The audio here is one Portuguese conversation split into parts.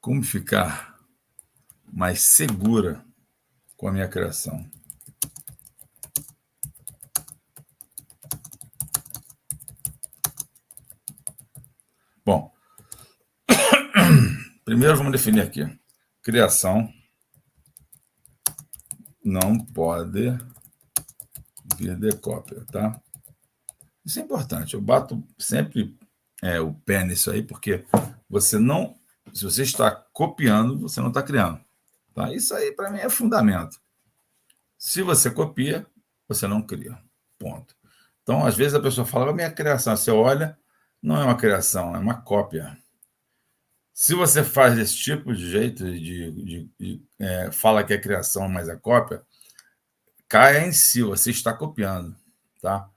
Como ficar mais segura com a minha criação? Bom, primeiro vamos definir aqui. Criação não pode vir de cópia, tá? Isso é importante. Eu bato sempre o pé nisso aí, porque você não... Se você está copiando, você não está criando. Tá? Isso aí, para mim, é fundamento. Se você copia, você não cria. Ponto. Então, às vezes, a pessoa fala, a minha criação, você olha, não é uma criação, é uma cópia. Se você faz desse tipo de jeito, fala que é criação, mas é cópia, caia em si, você está copiando, tá?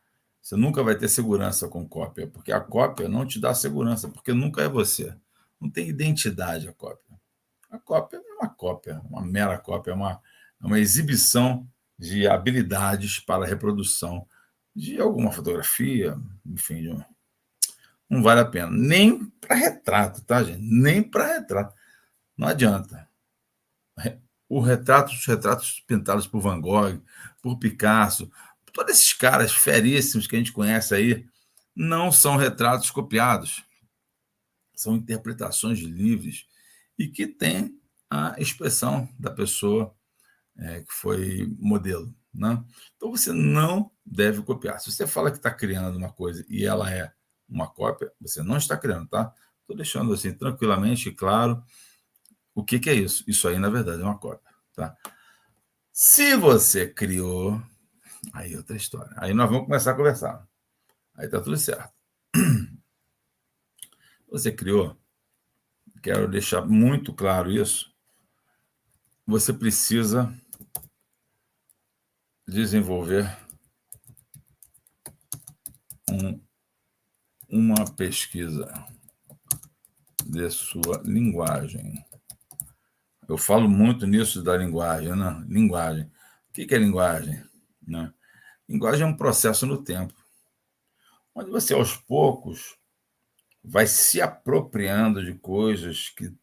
Você nunca vai ter segurança com cópia, porque a cópia não te dá segurança, porque nunca é você. Não tem identidade a cópia. A cópia é uma mera cópia, é uma exibição de habilidades para a reprodução de alguma fotografia, enfim, não vale a pena. Nem para retrato, tá, gente? Nem para retrato. Não adianta. Os retratos pintados por Van Gogh, por Picasso, todos esses caras feríssimos que a gente conhece aí, não são retratos copiados. São interpretações livres e que têm a expressão da pessoa que foi modelo. Né? Então, você não deve copiar. Se você fala que está criando uma coisa e ela é uma cópia, você não está criando, tá? Estou deixando assim tranquilamente claro o que é isso. Isso aí, na verdade, é uma cópia. Tá? Se você criou, aí é outra história. Aí nós vamos começar a conversar. Aí está tudo certo. Você criou, quero deixar muito claro isso, você precisa desenvolver uma pesquisa de sua linguagem. Eu falo muito nisso da linguagem, né? Linguagem. O que é linguagem? Né? Linguagem é um processo no tempo, onde você, aos poucos, vai se apropriando de coisas que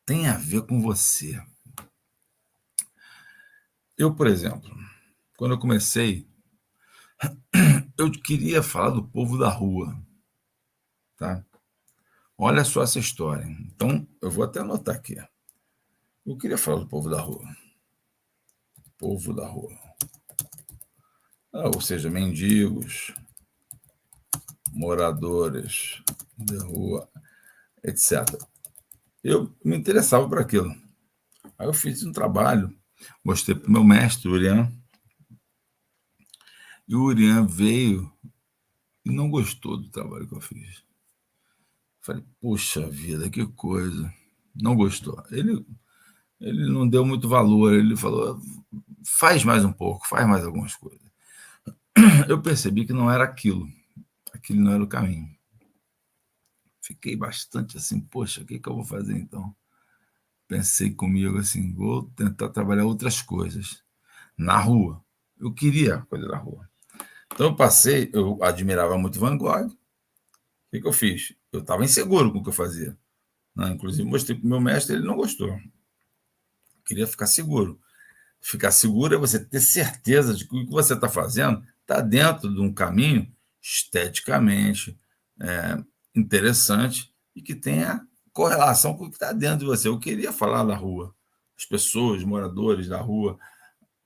têm a ver com você. Eu, por exemplo, quando eu comecei, eu queria falar do povo da rua, tá? Olha só essa história. Então, eu vou até anotar aqui. Eu queria falar do povo da rua. Povo da rua. Ou seja, mendigos, moradores de rua, etc. Eu me interessava por aquilo. Aí eu fiz um trabalho, mostrei para o meu mestre, o Urian, e o Urian veio e não gostou do trabalho que eu fiz. Falei, poxa vida, que coisa. Não gostou. Ele não deu muito valor, ele falou, faz mais um pouco, faz mais algumas coisas. Eu percebi que não era aquilo não era o caminho. Fiquei bastante assim, poxa, o que eu vou fazer então? Pensei comigo assim, vou tentar trabalhar outras coisas na rua. Eu queria coisa da rua. Então eu admirava muito Van Gogh. O que eu fiz? Eu estava inseguro com o que eu fazia. Né? Inclusive, mostrei para o meu mestre, ele não gostou. Eu queria ficar seguro. Ficar seguro é você ter certeza de que o que você está fazendo está dentro de um caminho esteticamente interessante e que tenha correlação com o que está dentro de você. Eu queria falar da rua, as pessoas, os moradores da rua,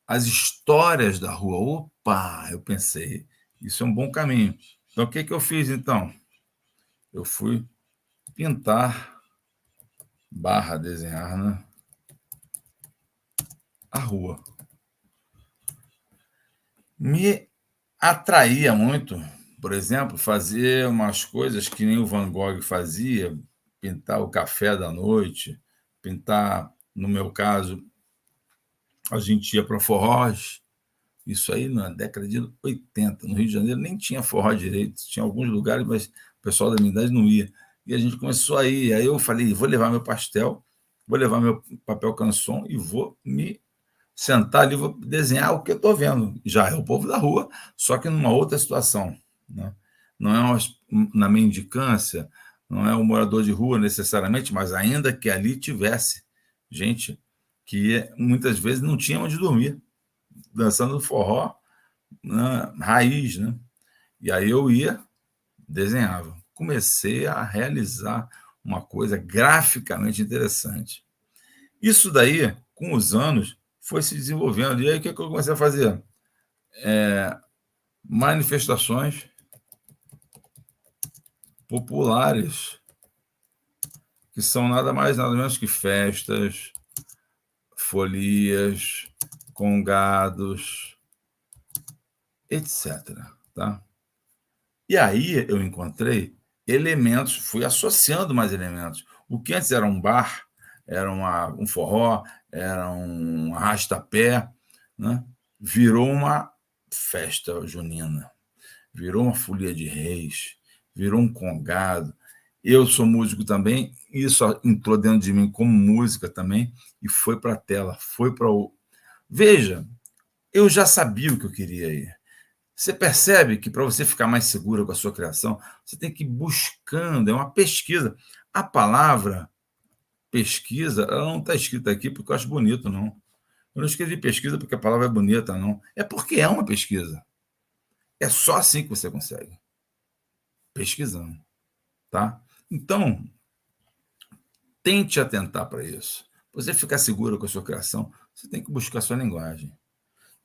as histórias da rua. Opa, eu pensei, isso é um bom caminho. Então, o que eu fiz, então? Eu fui pintar / desenhar, né? A rua. Me atraía muito, por exemplo, fazer umas coisas que nem o Van Gogh fazia, pintar o café da noite, pintar, no meu caso, a gente ia para forrós, isso aí na década de 80, no Rio de Janeiro nem tinha forró direito, tinha alguns lugares, mas o pessoal da minha idade não ia. E a gente começou a ir, aí eu falei, vou levar meu pastel, vou levar meu papel canson e vou me sentar ali, vou desenhar o que eu estou vendo. Já é o povo da rua, só que numa outra situação. Né? Não é na mendicância, não é um morador de rua necessariamente, mas ainda que ali tivesse gente que muitas vezes não tinha onde dormir, dançando forró, né, raiz, né? E aí eu ia, desenhava. Comecei a realizar uma coisa graficamente interessante. Isso daí, com os anos, foi se desenvolvendo. E aí o que eu comecei a fazer? Manifestações populares, que são nada mais, nada menos que festas, folias, congados, etc. Tá? E aí eu encontrei elementos, fui associando mais elementos. O que antes era um bar, era um forró, era um arrasta-pé, né? Virou uma festa junina, virou uma folia de reis, virou um congado. Eu sou músico também, isso entrou dentro de mim como música também, e foi para a tela, foi para o. Veja, eu já sabia o que eu queria aí. Você percebe que para você ficar mais segura com a sua criação, você tem que ir buscando, é uma pesquisa. A palavra pesquisa, ela não está escrita aqui porque eu acho bonito, não. Eu não escrevi pesquisa porque a palavra é bonita, não. É porque é uma pesquisa. É só assim que você consegue. Pesquisando, tá? Então, tente atentar para isso. Você ficar seguro com a sua criação, você tem que buscar a sua linguagem.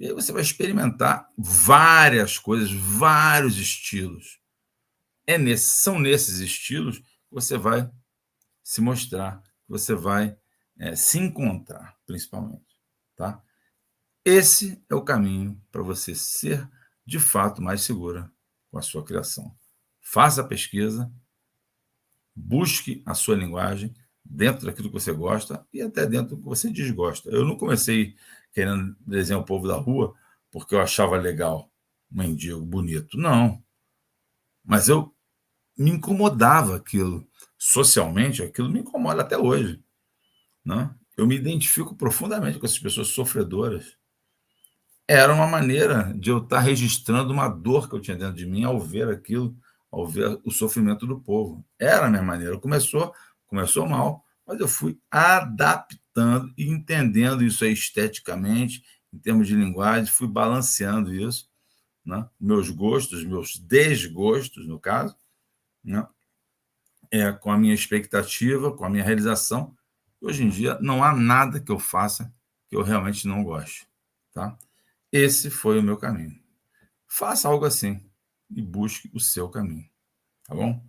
E aí você vai experimentar várias coisas, vários estilos. São nesses estilos que você vai se mostrar, que você vai se encontrar, principalmente. Tá? Esse é o caminho para você ser, de fato, mais segura com a sua criação. Faça a pesquisa, busque a sua linguagem dentro daquilo que você gosta e até dentro do que você desgosta. Eu não comecei querendo desenhar o povo da rua porque eu achava legal, mendigo, bonito. Não. Mas eu me incomodava aquilo. Socialmente, aquilo me incomoda até hoje. Né? Eu me identifico profundamente com essas pessoas sofredoras. Era uma maneira de eu estar registrando uma dor que eu tinha dentro de mim ao ver aquilo, ao ver o sofrimento do povo. Era a minha maneira. Começou mal, mas eu fui adaptando e entendendo isso aí esteticamente, em termos de linguagem, fui balanceando isso, né? Meus gostos, meus desgostos, no caso, né? Com a minha expectativa, com a minha realização. Hoje em dia, não há nada que eu faça que eu realmente não goste. Tá? Esse foi o meu caminho. Faça algo assim e busque o seu caminho. Tá bom?